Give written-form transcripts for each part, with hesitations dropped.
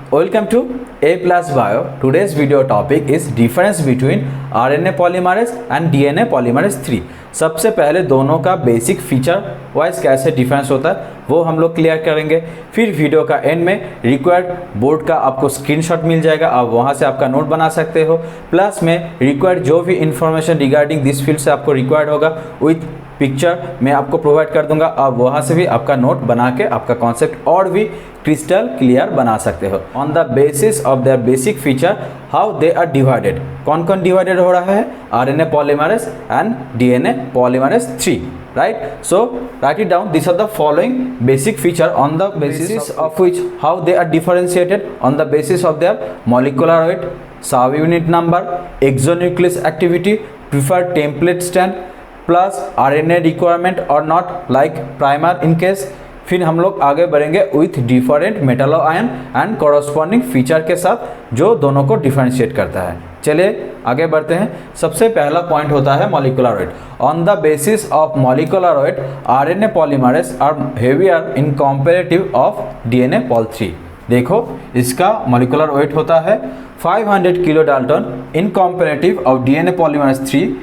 Welcome to A+ Bio. Today's video topic is difference between RNA polymerase and DNA polymerase 3. सबसे पहले दोनों का basic feature wise कैसे difference होता है वो हम लोग क्लियर करेंगे। फिर वीडियो का एंड में रिक्वायर्ड बोर्ड का आपको स्क्रीनशॉट मिल जाएगा, आप वहां से आपका नोट बना सकते हो। प्लस में रिक्वायर्ड जो भी इंफॉर्मेशन रिगार्डिंग दिस फील्ड से आपको रिक्वायर्ड होगा विथ पिक्चर मैं आपको प्रोवाइड कर दूंगा। आप वहां से भी आपका नोट बना के आपका कॉन्सेप्ट और भी क्रिस्टल क्लियर बना सकते हो। On the basis of their basic feature how they are divided, कौन कौन डिवाइडेड हो रहा है, RNA polymerase and DNA polymerase 3, right? So write it down. These are the following basic feature on the basis of which how they are differentiated on the basis of their molecular weight, subunit number, exonuclease activity, preferred template stand, plus RNA requirement or not, like primer in case। फिर हम लोग आगे बढ़ेंगे with different Metlo ion and corresponding feature के साथ जो दोनों को डिफरेंशिएट करता है। चलिए आगे बढ़ते हैं। सबसे पहला पॉइंट होता है molecular weight. On the basis of molecular weight RNA polymerase are heavier in comparative of DNA pol 3। देखो इसका मॉलिक्यूलर वेट होता है 500 kilo dalton in comparative of DNA polymerase 3,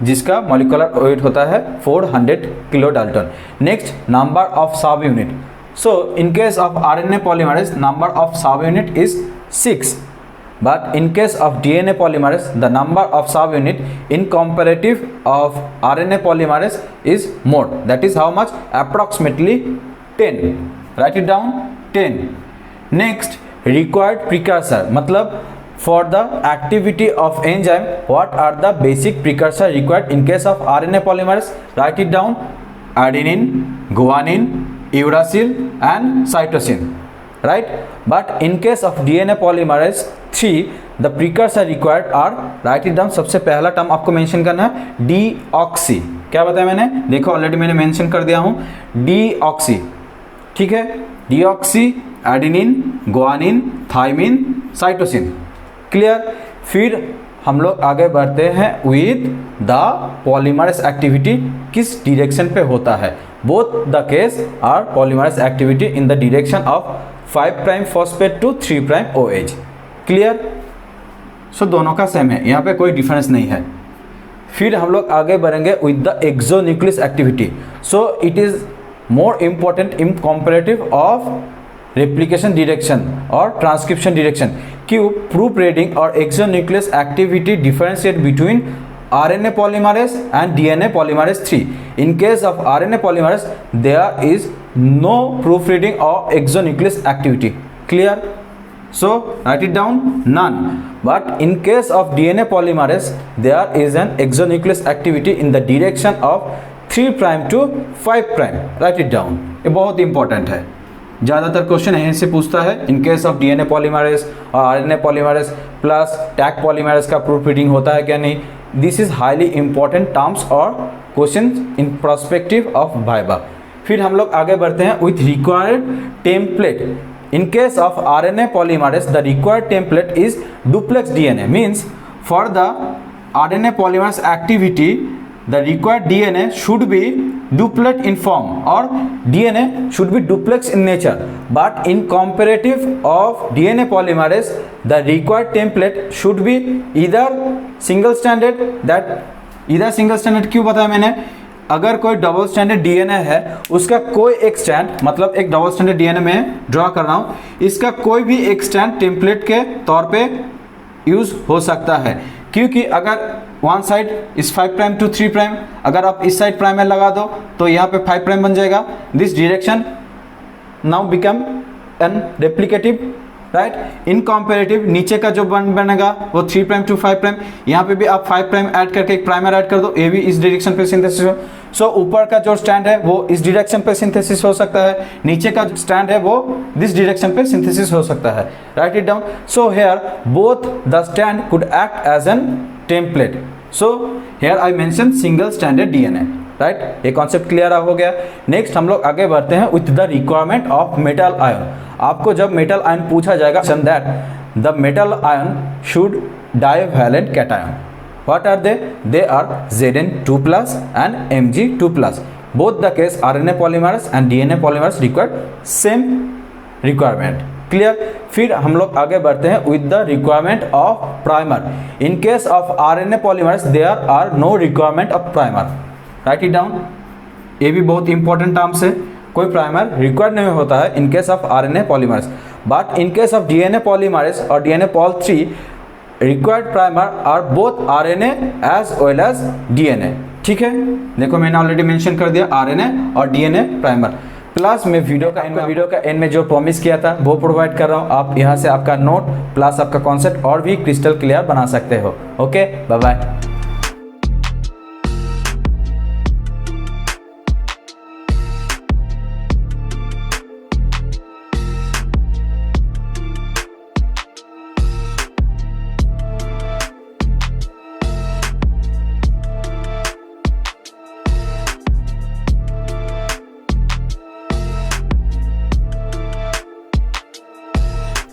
जिसका मॉलिक्यूलर वेट होता है 400 kilo dalton. Next number of sub unit. So in case of RNA polymerase number of sub unit is 6, but in case of DNA polymerase the number of subunit in comparative of RNA polymerase is more, that is how much, approximately 10। write it down, 10। next required precursor, मतलब for the activity of enzyme what are the basic precursor required in case of RNA polymerase, write it down, adenine, guanine, uracil and cytosine, right? But in case of DNA polymerase 3 the precursor required are, write it down, सबसे पहला term आपको mention करना है deoxy. क्या बताया मैंने, देखो already मैंने मेंशन कर दिया हूँ डीऑक्सी, ठीक है। Deoxy, adenine, guanine, thymine, cytosine, clear. फिर हम लोग आगे बढ़ते हैं विद द पॉलीमरेज एक्टिविटी किस डायरेक्शन पे होता है। Both the case are polymerase activity in the direction of 5 prime phosphate to 3 prime OH, clear. So दोनों का सेम है, यहाँ पे कोई डिफरेंस नहीं है। फिर हम लोग आगे बढ़ेंगे with the exonuclease activity. So it is more important in comparative of replication direction और ट्रांसक्रिप्शन डायरेक्शन। क्यों? प्रूफ रीडिंग और exonuclease activity differentiate between RNA polymerase and DNA polymerase 3। in case of RNA polymerase there is no proofreading or exonuclease activity, clear? So write it down, none। but in case of DNA polymerase there is an exonuclease activity in the direction of 3 prime to 5 prime, write it down। ये बहुत important है, ज़्यादातर question यहीं से पूछता है। In case of DNA polymerase और RNA polymerase plus Taq polymerase का प्रूफ रीडिंग होता है क्या नहीं, this is highly important terms और question in prospective of viva. फिर हम लोग आगे बढ़ते हैं with required template. In case of RNA polymerase the required template is duplex DNA, means for the RNA polymerase activity the required DNA should be duplet in form or DNA should be duplex in nature, but in comparative of DNA polymerase the required template should be either single stranded, that either single stranded क्यों बताया मैंने, अगर कोई double standard DNA है उसका कोई एक stand, मतलब एक डबल स्टैंडर्ड DNA में ड्रॉ कर रहा हूँ, इसका कोई भी एक स्टैंड टेम्पलेट के तौर पे यूज हो सकता है। क्योंकि अगर वन साइड इस 5 प्राइम टू 3 प्राइम, अगर आप इस साइड प्राइमर लगा दो तो यहाँ पे 5 प्राइम बन जाएगा। This direction now become an replicative, right. In comparative नीचे का जो बनेगा वो 3 प्राइम टू 5 प्राइम, यहाँ पे भी आप 5 प्राइम ऐड करके एक प्राइमर ऐड कर दो, ये भी इस डायरेक्शन पे सिंथेसिस हो। सो ऊपर का जो स्टैंड है वो इस डायरेक्शन पे सिंथेसिस हो सकता है, नीचे का स्टैंड है वो दिस डायरेक्शन पे सिंथेसिस हो सकता है, write it down. So here both the strand could act as an template. So here I mention single stranded DNA, right. ये कॉन्सेप्ट क्लियर हो गया। नेक्स्ट हम लोग आगे बढ़ते हैं with the requirement of metal ion. आपको जब मेटल आयन पूछा जाएगा that the metal ion should divalent cation. What are they? They are Zn2+ and Mg2+। both the case RNA polymerase and DNA polymerase required same requirement, clear। फिर हम लोग आगे बढ़ते हैं with the requirement of primer. In case of RNA polymerase there are no requirement of primer. Write it down, ये भी बहुत important terms है। कोई प्राइमर रिक्वायर्ड नहीं होता है in case of RNA polymerase, but in case of DNA polymerase और DNA pol 3 required primer are both RNA as well as DNA. ठीक है, देखो मैंने ऑलरेडी मेंशन कर दिया आरएनए और डीएनए प्राइमर। प्लस मैं वीडियो का एंड में जो प्रॉमिस किया था वो प्रोवाइड कर रहा हूँ। आप यहाँ से आपका नोट प्लस आपका कॉन्सेप्ट और भी क्रिस्टल क्लियर बना सकते हो। Okay, bye bye.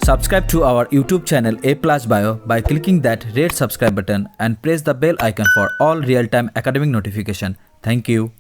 Subscribe to our YouTube channel A Plus Bio by clicking that red subscribe button and press the bell icon for all real-time academic notification. Thank you.